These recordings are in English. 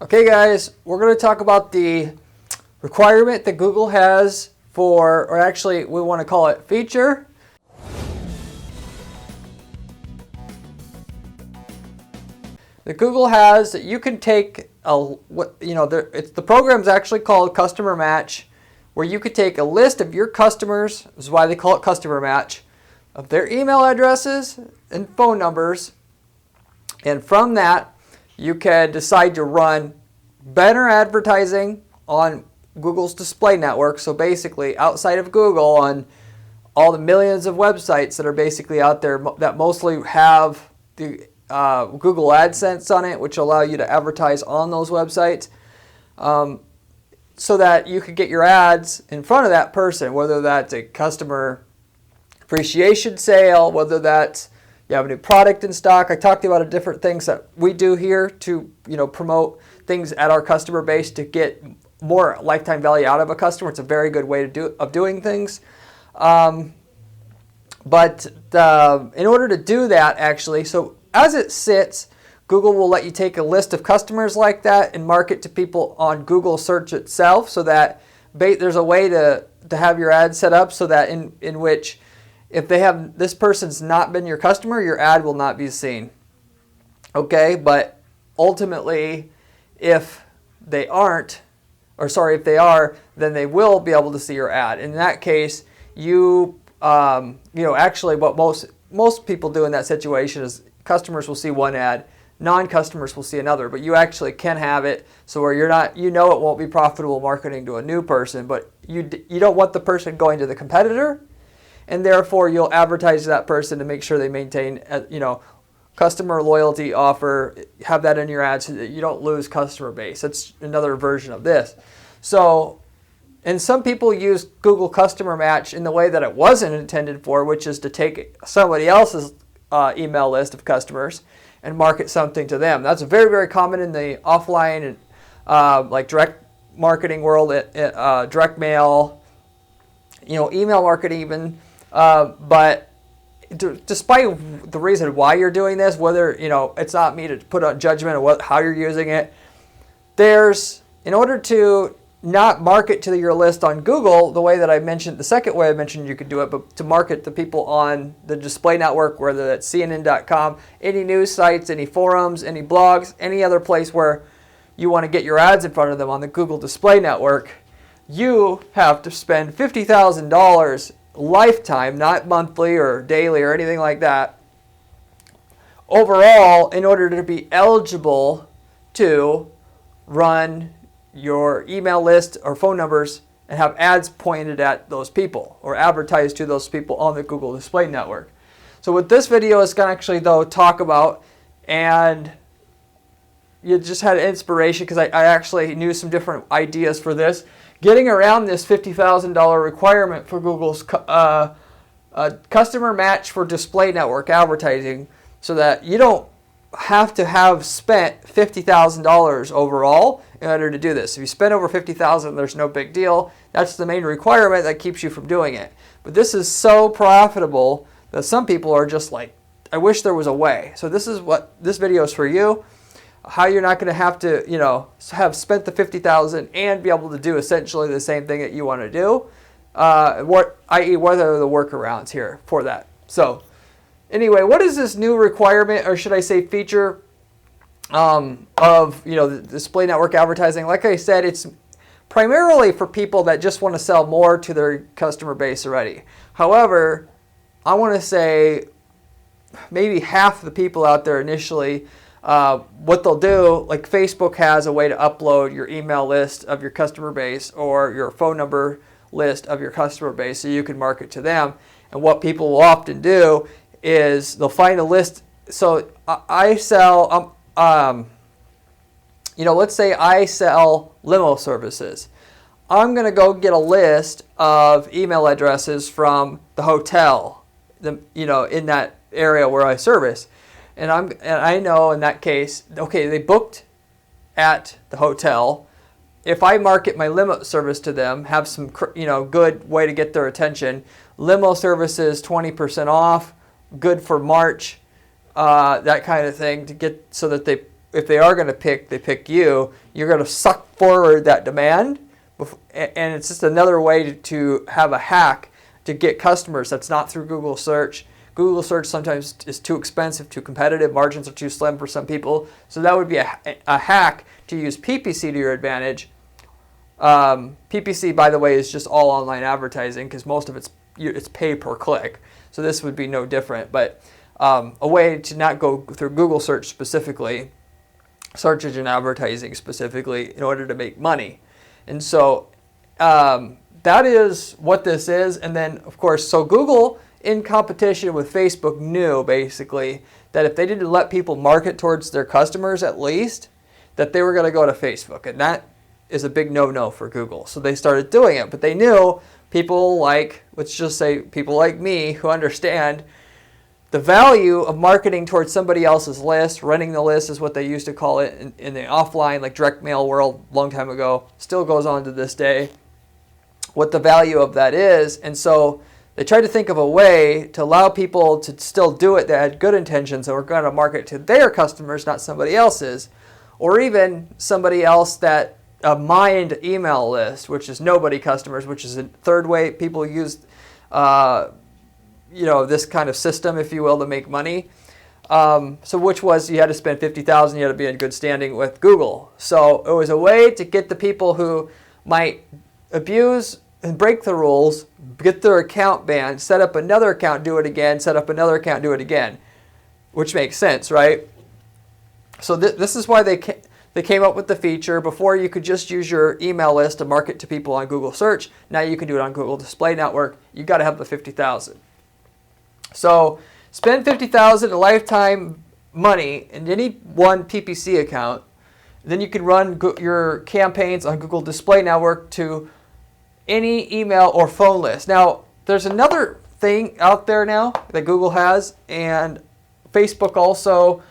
Okay guys, we're going to talk about the requirement that Google has for, or actually we want to call it feature. That Google has that you can take the program's actually called Customer Match, where you could take a list of your customers, this is why they call it Customer Match, of their email addresses and phone numbers, and from that you can decide to run better advertising on Google's display network. So basically outside of Google, on all the millions of websites that are basically out there that mostly have the Google AdSense on it, which allow you to advertise on those websites, so that you could get your ads in front of that person, whether that's a customer appreciation sale, whether that's you have a new product in stock. I talked about different things that we do here to promote things at our customer base to get more lifetime value out of a customer. It's a very good way of doing things. In order to do that, actually, so as it sits, Google will let you take a list of customers like that and market to people on Google search itself, so that there's a way to have your ad set up so that in which if this person's not been your customer, your ad will not be seen. Okay, but ultimately, if they aren't, if they are, then they will be able to see your ad. In that case, actually what most people do in that situation is customers will see one ad, non-customers will see another, but you actually can have it so where it won't be profitable marketing to a new person, but you don't want the person going to the competitor, and therefore you'll advertise to that person to make sure they maintain customer loyalty offer, have that in your ads so that you don't lose customer base. That's another version of this. So, and some people use Google Customer Match in the way that it wasn't intended for, which is to take somebody else's email list of customers and market something to them. That's very, very common in the offline and like direct marketing world, direct mail, email marketing even. But despite the reason why you're doing this, whether it's not me to put on judgment of how you're using it, in order to not market to your list on Google the way that I mentioned, the second way I mentioned you could do it, but to market to people on the display network, whether that's CNN.com, any news sites, any forums, any blogs, any other place where you want to get your ads in front of them on the Google display network, you have to spend $50,000 lifetime, not monthly or daily or anything like that, overall, in order to be eligible to run your email list or phone numbers and have ads pointed at those people or advertised to those people on the Google display network. So what this video is going to actually talk about, and you just had inspiration because I actually knew some different ideas for this, getting around this $50,000 requirement for Google's customer match for display network advertising, so that you don't have to have spent $50,000 overall in order to do this. If you spend over $50,000, there's no big deal. That's the main requirement that keeps you from doing it. But this is so profitable that some people are just like, I wish there was a way. So this is what this video is for you. How you're not going to have to, have spent the $50,000 and be able to do essentially the same thing that you want to do. I.e., what are the workarounds here for that? So, anyway, what is this new requirement, or should I say feature, of the display network advertising? Like I said, it's primarily for people that just want to sell more to their customer base already. However, I want to say maybe half the people out there initially, what they'll do, like Facebook has a way to upload your email list of your customer base or your phone number list of your customer base so you can market to them. And what people will often do is they'll find a list. So I sell, let's say I sell limo services. I'm going to go get a list of email addresses from the hotel, in that area where I service. And I know in that case, okay, they booked at the hotel. If I market my limo service to them, have some good way to get their attention. Limo services 20% off, good for March, that kind of thing, to get so that they if they are going to they pick you, you're going to suck forward that demand. And it's just another way to have a hack to get customers that's not through Google search. Google search sometimes is too expensive, too competitive, margins are too slim for some people. So that would be a hack to use PPC to your advantage. PPC, by the way, is just all online advertising because most of it's pay per click. So this would be no different. But a way to not go through Google search specifically, search engine advertising specifically, in order to make money. And so that is what this is. And then, of course, so Google, in competition with Facebook, knew basically that if they didn't let people market towards their customers at least, that they were going to go to Facebook. And that is a big no-no for Google. So they started doing it. But they knew people like, let's just say people like me who understand the value of marketing towards somebody else's list. Running the list is what they used to call it in the offline, like direct mail world, long time ago. Still goes on to this day. What the value of that is. And so they tried to think of a way to allow people to still do it that had good intentions and were going to market to their customers, not somebody else's, or even somebody else that a mined email list, which is nobody customers, which is a third way people use this kind of system, if you will, to make money. So which was you had to spend $50,000, you had to be in good standing with Google. So it was a way to get the people who might abuse and break the rules, get their account banned, set up another account, do it again, set up another account, do it again, which makes sense, right? So this is why they came up with the feature. Before, you could just use your email list to market to people on Google search. Now you can do it on Google Display Network. You got to have the 50,000. So spend 50,000 in lifetime money in any one PPC account. Then you can run your campaigns on Google Display Network to any email or phone list. Now, there's another thing out there now that Google has, and Facebook also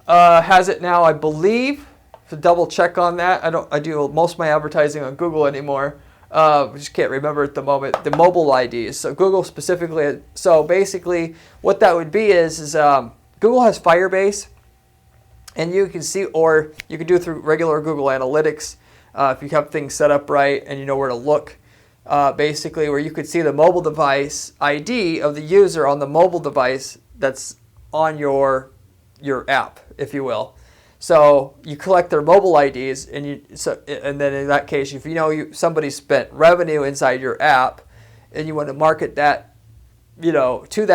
has it now, I believe. To double check on that, I do most of my advertising on Google anymore. I just can't remember at the moment the mobile IDs. So Google specifically. So basically, what that would be is Google has Firebase, and you can see, or you can do it through regular Google Analytics if you have things set up right and you know where to look. Basically, where you could see the mobile device ID of the user on the mobile device that's on your app, if you will. So you collect their mobile IDs, and then in that case, if you know somebody spent revenue inside your app, and you want to market that, to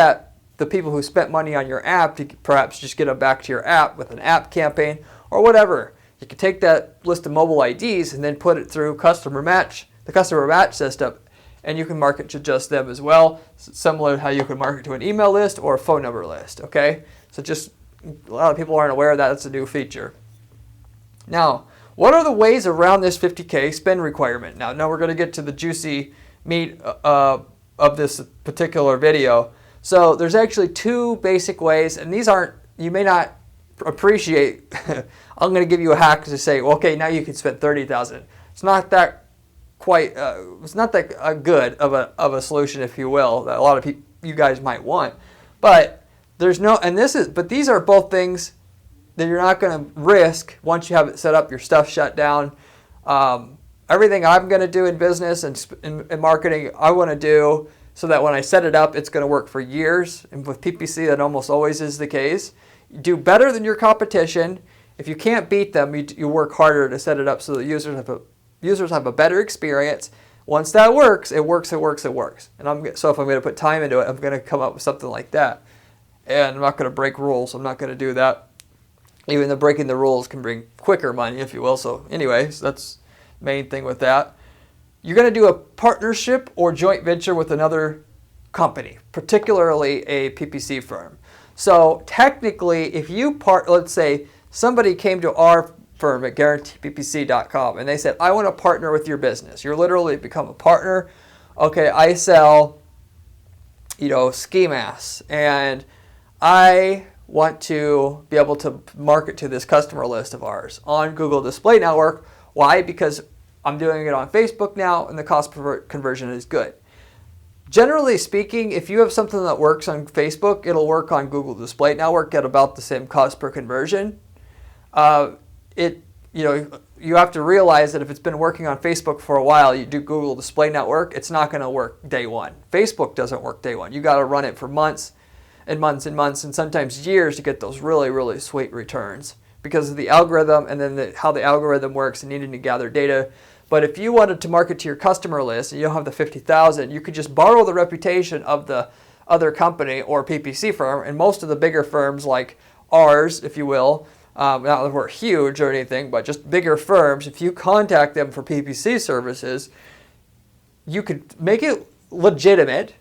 the people who spent money on your app, to perhaps just get them back to your app with an app campaign or whatever. You can take that list of mobile IDs and then put it through the customer match system, and you can market to just them as well, similar to how you can market to an email list or a phone number list. Okay, so just a lot of people aren't aware of that. It's a new feature. Now, what are the ways around this 50K spend requirement? Now we're going to get to the juicy meat of this particular video. So there's actually two basic ways, and these you may not appreciate. I'm going to give you a hack to say, well, okay, now you can spend 30,000. It's not that it's not that good of a solution, if you will, that a lot of you guys might want. But but these are both things that you're not going to risk once you have it set up, your stuff shut down. Everything I'm going to do in business and in marketing, I want to do so that when I set it up, it's going to work for years. And with PPC, that almost always is the case. You do better than your competition. If you can't beat them, you work harder to set it up so that users have a better experience. Once that works, it works. And so if I'm going to put time into it, I'm going to come up with something like that. And I'm not going to break rules. I'm not going to do that. Even though breaking the rules can bring quicker money, if you will. So anyways, that's the main thing with that. You're going to do a partnership or joint venture with another company, particularly a PPC firm. So technically, if let's say somebody came to our firm at guaranteeppc.com and they said, I want to partner with your business. You're literally become a partner. Okay, I sell, ski masks, and I want to be able to market to this customer list of ours on Google Display Network. Why? Because I'm doing it on Facebook now, and the cost per conversion is good. Generally speaking, if you have something that works on Facebook, it'll work on Google Display Network at about the same cost per conversion. You have to realize that if it's been working on Facebook for a while, you do Google Display Network, it's not going to work day one. Facebook doesn't work day one. You got to run it for months and months and months and sometimes years to get those really, really sweet returns because of the algorithm and then how the algorithm works and needing to gather data. But if you wanted to market to your customer list and you don't have the 50,000, you could just borrow the reputation of the other company or PPC firm. And most of the bigger firms like ours, if you will, not that we're huge or anything, but just bigger firms, if you contact them for PPC services, you could make it legitimate,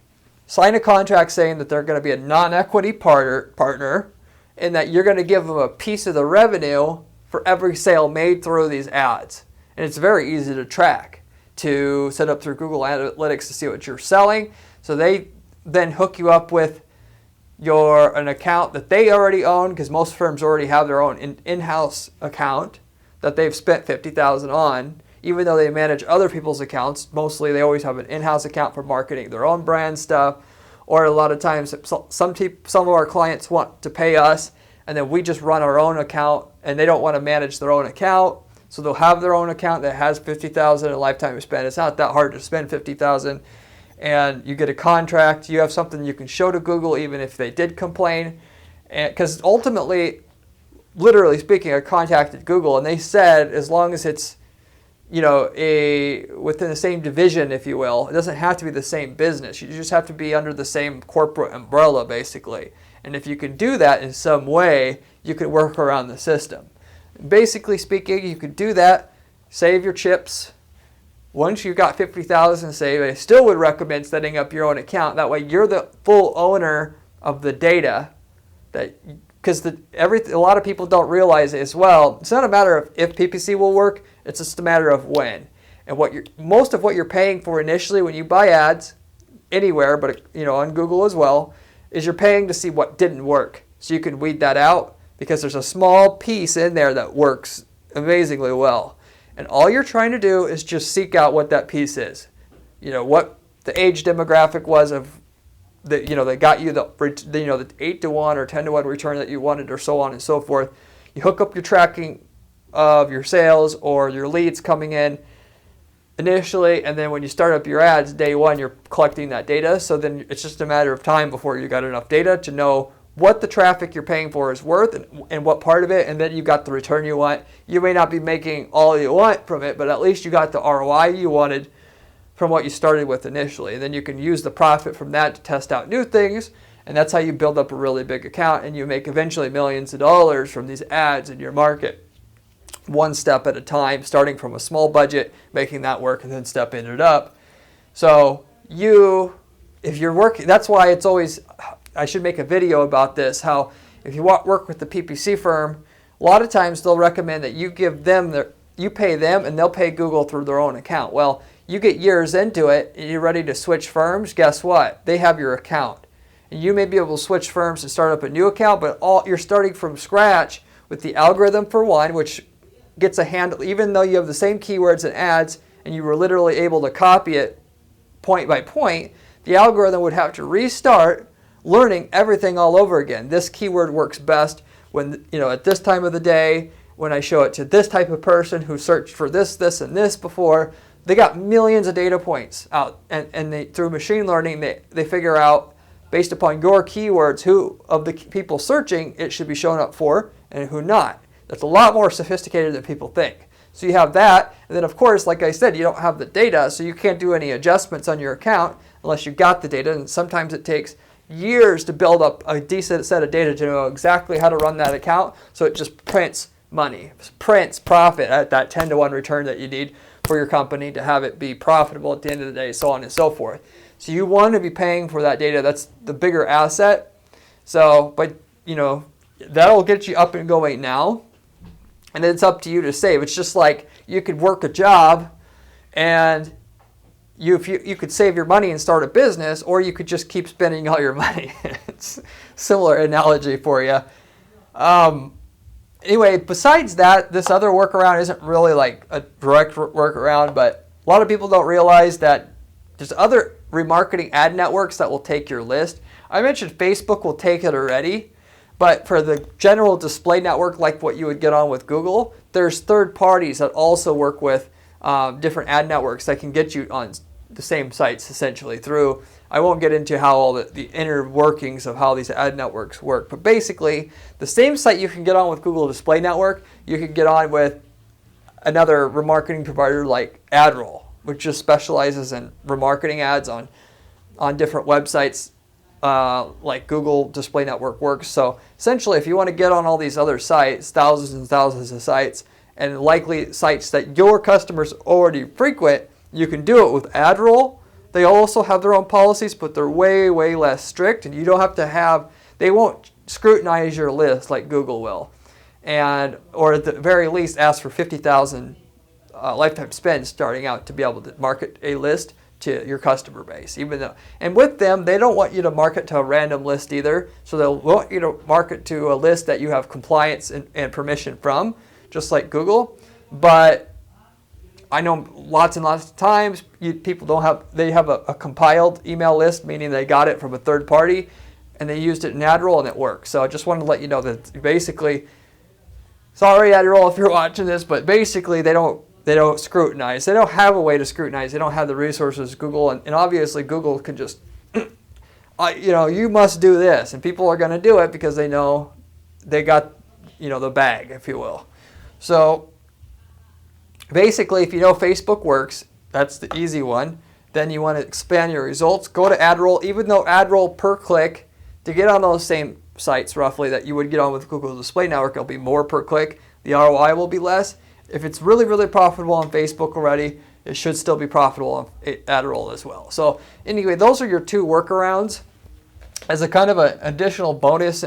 sign a contract saying that they're going to be a non-equity partner and that you're going to give them a piece of the revenue for every sale made through these ads. And it's very easy to track, to set up through Google Analytics to see what you're selling. So they then hook you up with an account that they already own, because most firms already have their own in-house account that they've spent $50,000 on. Even though they manage other people's accounts, mostly they always have an in-house account for marketing their own brand stuff. Or a lot of times some of our clients want to pay us and then we just run our own account and they don't want to manage their own account. So they'll have their own account that has $50,000 in lifetime spend. It's not that hard to spend $50,000. And you get a contract, you have something you can show to Google even if they did complain. Because ultimately, literally speaking, I contacted Google and they said as long as it's within the same division, if you will, it doesn't have to be the same business. You just have to be under the same corporate umbrella, basically. And if you can do that in some way, you can work around the system. Basically speaking, you could do that, save your chips. Once you've got 50,000 saved, I still would recommend setting up your own account. That way you're the full owner of the data. Because a lot of people don't realize it as well. It's not a matter of if PPC will work, it's just a matter of when. And most of what you're paying for initially when you buy ads, anywhere, but on Google as well, is you're paying to see what didn't work. So you can weed that out because there's a small piece in there that works amazingly well. And all you're trying to do is just seek out what that piece is. What the age demographic was of that got you the 8-to-1 or 10-to-1 return that you wanted, or so on and so forth. You hook up your tracking of your sales or your leads coming in initially, and then when you start up your ads day one, you're collecting that data. So then it's just a matter of time before you got enough data to know what the traffic you're paying for is worth and what part of it, and then you got the return you want. You may not be making all you want from it, but at least you got the ROI you wanted from what you started with initially. And then you can use the profit from that to test out new things, and that's how you build up a really big account, and you make eventually millions of dollars from these ads in your market. One step at a time, starting from a small budget, making that work, and then stepping it up. So if you're working, that's why it's always, I should make a video about this, how if you work with the PPC firm, a lot of times they'll recommend that you pay them and they'll pay Google through their own account. Well, you get years into it and you're ready to switch firms, guess what? They have your account. And you may be able to switch firms and start up a new account, but you're starting from scratch with the algorithm for one, which gets a handle, even though you have the same keywords and ads and you were literally able to copy it point by point, the algorithm would have to restart learning everything all over again. This keyword works best when, at this time of the day, when I show it to this type of person who searched for this, this, and this before. They got millions of data points out, and through machine learning, they figure out, based upon your keywords, who of the people searching it should be showing up for and who not. That's a lot more sophisticated than people think. So you have that, and then of course, like I said, you don't have the data, so you can't do any adjustments on your account unless you got the data, and sometimes it takes years to build up a decent set of data to know exactly how to run that account, so it just prints money, prints profit at that 10-to-1 return that you need for your company to have it be profitable at the end of the day, so on and so forth. So you want to be paying for that data. That's the bigger asset. So, but that'll get you up and going now, and then it's up to you to save. It's just like you could work a job and you could save your money and start a business, or you could just keep spending all your money. It's a similar analogy for you. Anyway, besides that, this other workaround isn't really like a direct workaround, but a lot of people don't realize that there's other remarketing ad networks that will take your list. I mentioned Facebook will take it already, But for the general display network, like what you would get on with Google, there's third parties that also work with different ad networks that can get you on the same sites essentially through. I won't get into how all the inner workings of how these ad networks work, but basically the same site you can get on with Google Display Network, you can get on with another remarketing provider like AdRoll, which just specializes in remarketing ads on different websites like Google Display Network works. So essentially, if you want to get on all these other sites, thousands and thousands of sites, and likely sites that your customers already frequent, you can do it with AdRoll. They also have their own policies, but they're way, way less strict, and you don't have to have, they won't scrutinize your list like Google will. Or at the very least ask for 50,000 lifetime spend starting out to be able to market a list to your customer base. And with them, they don't want you to market to a random list either. So they'll want you to market to a list that you have compliance and permission from, just like Google. But I know lots and lots of times people don't have, they have a compiled email list, meaning they got it from a third party and they used it in AdRoll and it works. So I just wanted to let you know that basically, sorry AdRoll if you're watching this, but basically they don't scrutinize. They don't have a way to scrutinize. They don't have the resources Google, and obviously Google can just, you must do this, and people are going to do it because they know they got, the bag, if you will. So basically, if you know Facebook works, that's the easy one. Then you want to expand your results. Go to AdRoll. Even though AdRoll per click, to get on those same sites roughly that you would get on with Google Display Network, it'll be more per click. The ROI will be less. If it's really, really profitable on Facebook already, it should still be profitable on AdRoll as well. So anyway, those are your two workarounds. As a kind of an additional bonus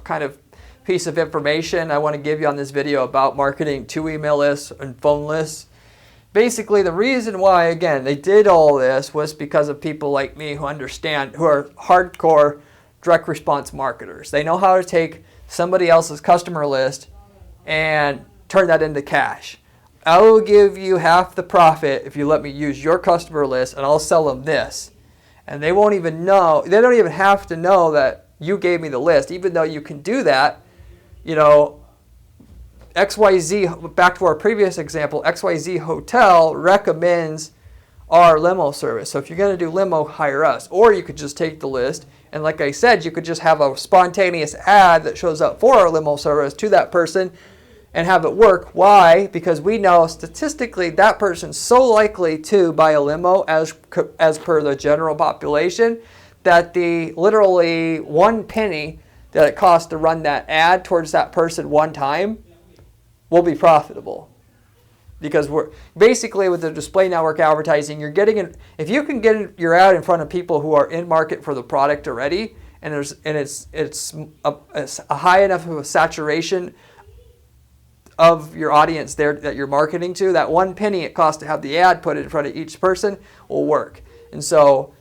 kind of piece of information I want to give you on this video about marketing to email lists and phone lists. Basically, the reason why, again, they did all this was because of people like me who understand, who are hardcore direct response marketers. They know how to take somebody else's customer list and turn that into cash. I will give you half the profit if you let me use your customer list, and I'll sell them this. And they won't even know, they don't even have to know that you gave me the list, even though you can do that. XYZ, back to our previous example, XYZ Hotel recommends our limo service. So if you're going to do limo, hire us. Or you could just take the list, and like I said, you could just have a spontaneous ad that shows up for our limo service to that person and have it work. Why? Because we know statistically that person's so likely to buy a limo as per the general population that the literally 1 penny that it costs to run that ad towards that person one time will be profitable. Because we're basically, with the display network advertising, you're getting in, if you can get your ad in front of people who are in market for the product already, and it's a high enough of a saturation of your audience there that you're marketing to, that 1 penny it costs to have the ad put in front of each person will work. And so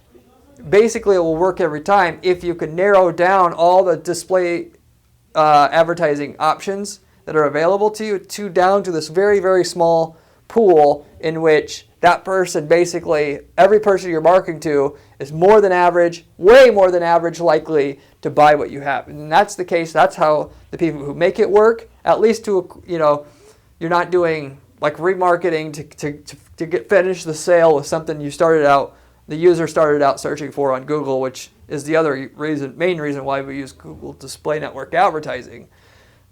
basically it will work every time if you can narrow down all the display advertising options that are available to you down to this very, very small pool in which that person, basically every person you're marketing to, is more than average, way more than average likely to buy what you have. And that's the case. That's how the people who make it work, at least to, you're not doing like remarketing to finish the sale with something you started out, the user started out searching for on Google, which is the other main reason why we use Google Display Network advertising.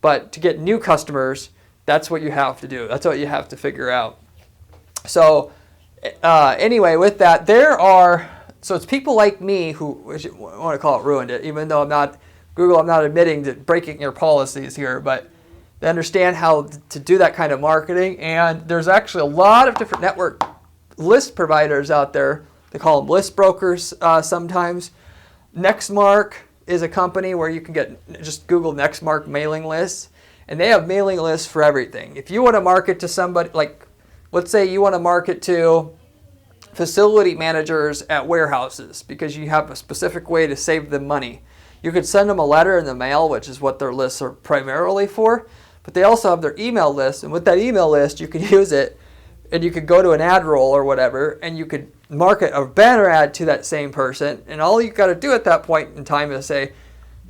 But to get new customers, that's what you have to do. That's what you have to figure out. So anyway, with that, so it's people like me who, I want to call it ruined it, even though I'm not admitting to breaking your policies here, but they understand how to do that kind of marketing. And there's actually a lot of different network list providers out there. They call them list brokers sometimes. Nextmark is a company where you can just Google Nextmark mailing lists, and they have mailing lists for everything. If you want to market to somebody, like let's say you want to market to facility managers at warehouses because you have a specific way to save them money, you could send them a letter in the mail, which is what their lists are primarily for, but they also have their email list, and with that email list you could use it, and you could go to an AdRoll or whatever, and you could market a banner ad to that same person, and all you got to do at that point in time is say,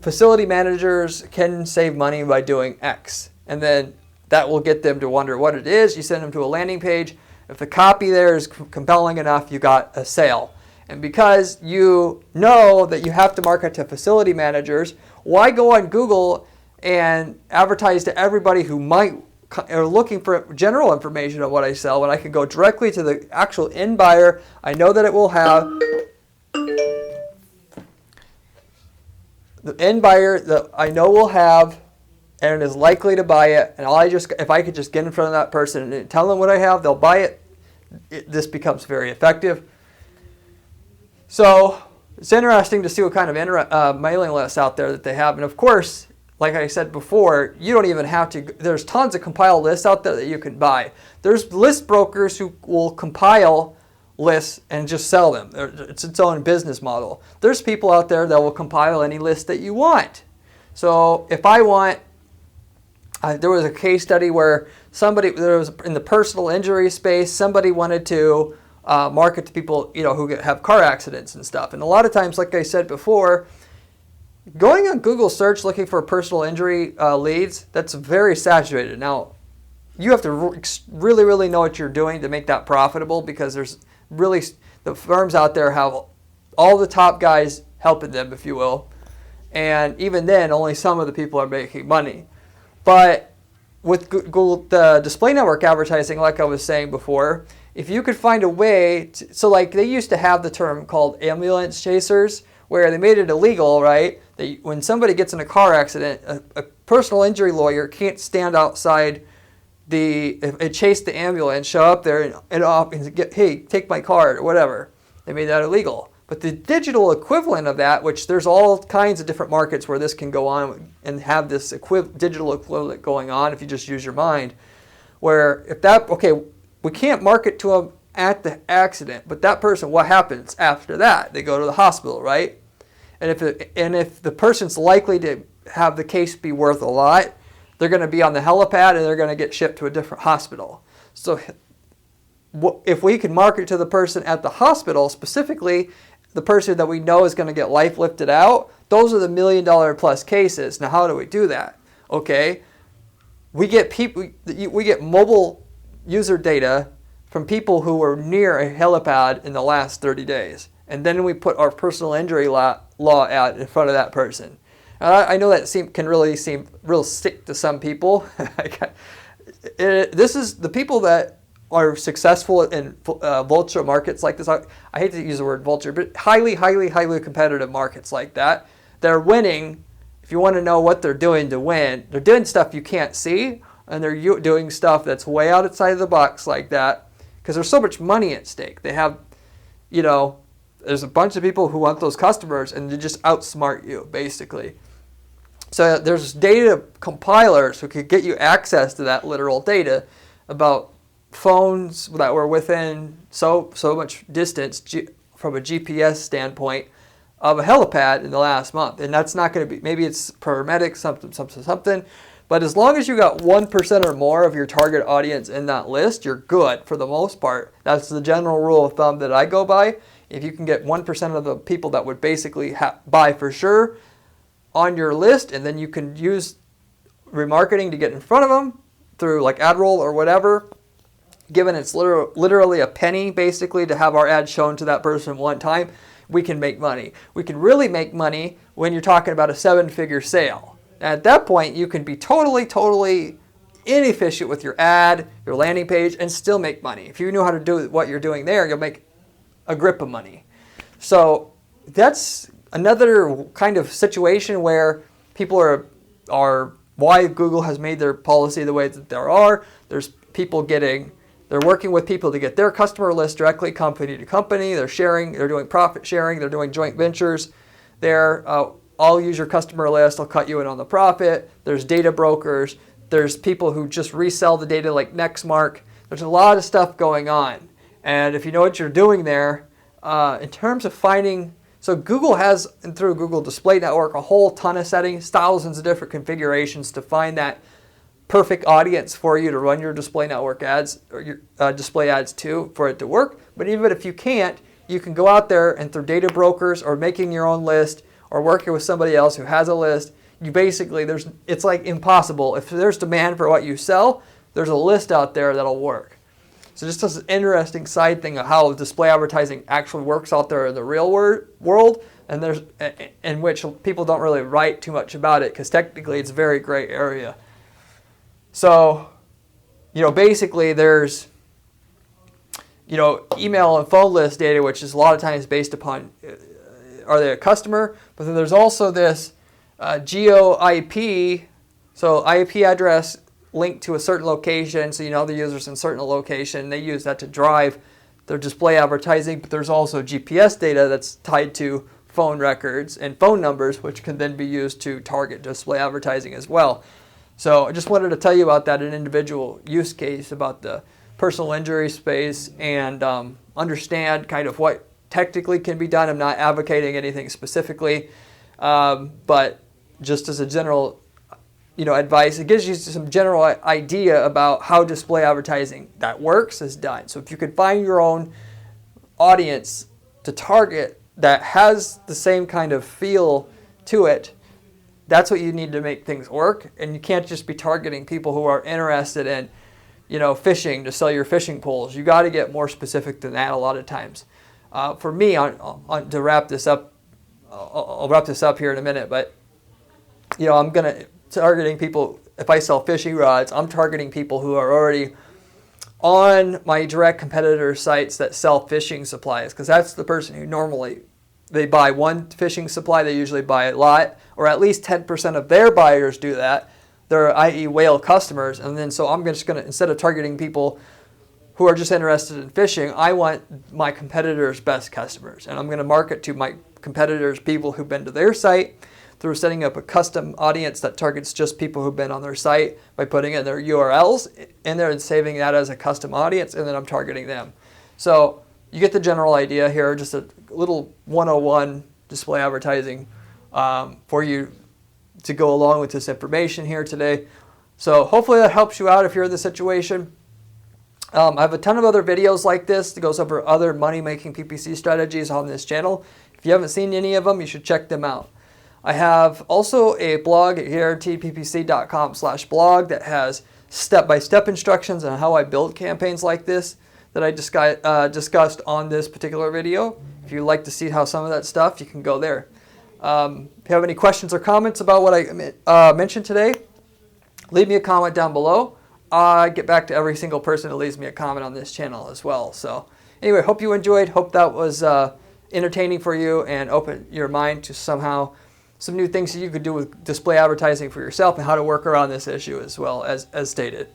facility managers can save money by doing X. And then that will get them to wonder what it is. You send them to a landing page. If the copy there is compelling enough, you got a sale. And because you know that you have to market to facility managers, why go on Google and advertise to everybody who might are looking for general information on what I sell when I can go directly to the actual end buyer? I know that it will have the end buyer that I know will have and is likely to buy it, and if I could just get in front of that person and tell them what I have, they'll buy it. This becomes very effective. So it's interesting to see what kind of mailing lists out there that they have. And of course, like I said before, you don't even have to. There's tons of compiled lists out there that you can buy. There's list brokers who will compile lists and just sell them. It's its own business model. There's people out there that will compile any list that you want. So if I want, there was a case study where there was in the personal injury space, somebody wanted to market to people, who have car accidents and stuff. And a lot of times, like I said before, going on Google search looking for personal injury leads, that's very saturated. Now, you have to really, really know what you're doing to make that profitable, because there's really, the firms out there have all the top guys helping them, if you will. And even then, only some of the people are making money. But with Google, the display network advertising, like I was saying before, if you could find a way so like they used to have the term called ambulance chasers, where they made it illegal, right? When somebody gets in a car accident, a personal injury lawyer can't stand outside chase the ambulance, show up there and get, hey, take my card or whatever. They made that illegal. But the digital equivalent of that, which there's all kinds of different markets where this can go on and have this digital equivalent going on if you just use your mind, where we can't market to them at the accident, but that person, what happens after that? They go to the hospital, right? And if the person's likely to have the case be worth a lot, they're going to be on the helipad and they're going to get shipped to a different hospital. So if we can market to the person at the hospital, specifically the person that we know is going to get life lifted out, those are the $1 million plus cases. Now, how do we do that? Okay, we get mobile user data from people who were near a helipad in the last 30 days. And then we put our personal injury law ad in front of that person. I know that can really seem real sick to some people. This is the people that are successful in vulture markets like this. I hate to use the word vulture, but highly, highly, highly competitive markets like that. They're winning. If you want to know what they're doing to win, they're doing stuff you can't see, and they're doing stuff that's way outside of the box like that, because there's so much money at stake. They have, there's a bunch of people who want those customers, and they just outsmart you, basically. So there's data compilers who could get you access to that literal data about phones that were within so much distance from a GPS standpoint of a helipad in the last month. And that's not going to be, maybe it's paramedics, something. But as long as you got 1% or more of your target audience in that list, you're good for the most part. That's the general rule of thumb that I go by. If you can get 1% of the people that would basically buy for sure on your list, and then you can use remarketing to get in front of them through like AdRoll or whatever, given it's literally a penny basically to have our ad shown to that person one time, we can make money. We can really make money when you're talking about a 7-figure sale. At that point, you can be totally inefficient with your ad, your landing page, and still make money. If you know how to do what you're doing there, you'll make a grip of money. So that's another kind of situation where people are why Google has made their policy the way that there are. There's people they're working with people to get their customer list directly company to company. They're sharing, they're doing profit sharing, they're doing joint ventures. I'll use your customer list, I'll cut you in on the profit. There's data brokers. There's people who just resell the data like Nextmark. There's a lot of stuff going on. And if you know what you're doing there, in terms of finding, so Google has, and through Google Display Network, a whole ton of settings, thousands of different configurations to find that perfect audience for you to run your display network ads or your display ads to for it to work. But even if you can't, you can go out there and through data brokers or making your own list or working with somebody else who has a list, you basically, it's like impossible. If there's demand for what you sell, there's a list out there that'll work. So just as an interesting side thing of how display advertising actually works out there in the real world, and there's in which people don't really write too much about it because technically it's a very gray area. So, basically there's, email and phone list data, which is a lot of times based upon are they a customer, but then there's also this geo IP, so IP address linked to a certain location, so the user's in a certain location. They use that to drive their display advertising, but there's also GPS data that's tied to phone records and phone numbers, which can then be used to target display advertising as well. So I just wanted to tell you about that, an individual use case about the personal injury space, and understand kind of what technically can be done. I'm not advocating anything specifically, but just as a general advice, it gives you some general idea about how display advertising that works is done. So if you could find your own audience to target that has the same kind of feel to it, that's what you need to make things work. And you can't just be targeting people who are interested in, fishing to sell your fishing poles. You got to get more specific than that a lot of times. For me, to wrap this up, I'll wrap this up here in a minute, but I'm targeting people. If I sell fishing rods, I'm targeting people who are already on my direct competitor sites that sell fishing supplies, because that's the person who normally, they buy one fishing supply, they usually buy a lot, or at least 10% of their buyers do that. They're i.e. whale customers. And then so I'm just going to, instead of targeting people who are just interested in fishing, I want my competitors' best customers. And I'm going to market to my competitors people who've been to their site through setting up a custom audience that targets just people who've been on their site by putting in their URLs in there and saving that as a custom audience, and then I'm targeting them. So you get the general idea here, just a little 101 display advertising for you to go along with this information here today. So hopefully that helps you out if you're in the situation. I have a ton of other videos like this that goes over other money-making PPC strategies on this channel. If you haven't seen any of them, you should check them out. I have also a blog at guaranteedppc.com/blog that has step-by-step instructions on how I build campaigns like this that I discussed on this particular video. If you'd like to see how some of that stuff, you can go there. If you have any questions or comments about what I mentioned today, leave me a comment down below. I get back to every single person that leaves me a comment on this channel as well. So anyway, hope you enjoyed. Hope that was entertaining for you and open your mind to somehow some new things that you could do with display advertising for yourself and how to work around this issue as well as stated.